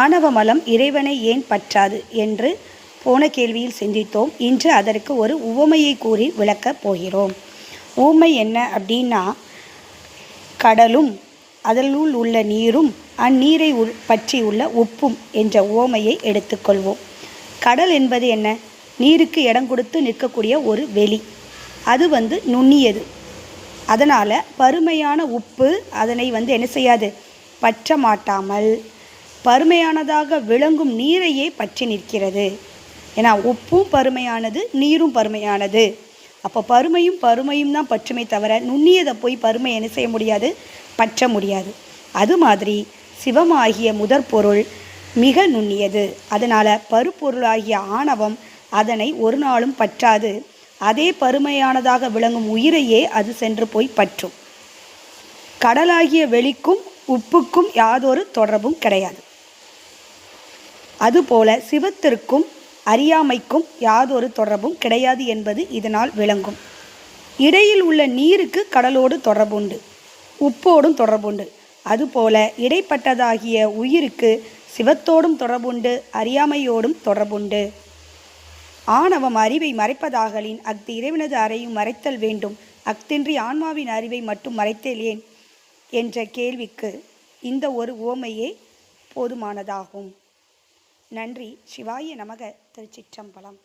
ஆணவ மலம் இறைவனை ஏன் பற்றாது என்று போன கேள்வியில் சிந்தித்தோம். இன்று அதற்கு ஒரு உவமையை கூறி விளக்கப் போகிறோம். ஊமை என்ன அப்படின்னா, கடலும் அதனுள் உள்ள நீரும் அந்நீரை பற்றி உள்ள உப்பும் என்ற உவமையை எடுத்துக்கொள்வோம். கடல் என்பது என்ன? நீருக்கு இடம் கொடுத்து நிற்கக்கூடிய ஒரு வெளி. அது நுண்ணியது. அதனால் பருமையான உப்பு அதனை என்ன செய்யாது, பற்ற மாட்டாமல் பருமையானதாக விளங்கும் நீரையே பற்றி நிற்கிறது. ஏன்னா உப்பும் பருமையானது, நீரும் பருமையானது. அப்போ பருமையும் தான் பற்றுமே தவிர நுண்ணியதை போய் பருமை என்ன செய்ய முடியாது, பற்ற முடியாது. அது மாதிரி சிவமாகிய முதற் பொருள் மிக நுண்ணியது. அதனால் பருப்பொருளாகிய ஆணவம் அதனை ஒரு நாளும் பற்றாது. அதே பருமையானதாக விளங்கும் உயிரையே அது சென்று போய் பற்றும். கடலாகிய வெளிக்கும் உப்புக்கும் யாதொரு தொடர்பும் கிடையாது. அதுபோல சிவத்திற்கும் அறியாமைக்கும் யாதொரு தொடர்பும் கிடையாது என்பது இதனால் விளங்கும். இடையில் உள்ள நீருக்கு கடலோடு தொடர்புண்டு, உப்போடும் தொடர்புண்டு. அதுபோல இடைப்பட்டதாகிய உயிருக்கு சிவத்தோடும் தொடர்புண்டு, அறியாமையோடும் தொடர்புண்டு. ஆணவம் அறிவை மறைப்பதாகலின் அஃது இறைவனது அறையும் மறைத்தல் வேண்டும். அஃதின்றி ஆன்மாவின் அறிவை மட்டும் மறைத்தல் ஏன் என்ற கேள்விக்கு இந்த ஒரு உவமையே போதுமானதாகும். நன்றி. சிவாய நமக. திருச்சிற்றம்பலம்.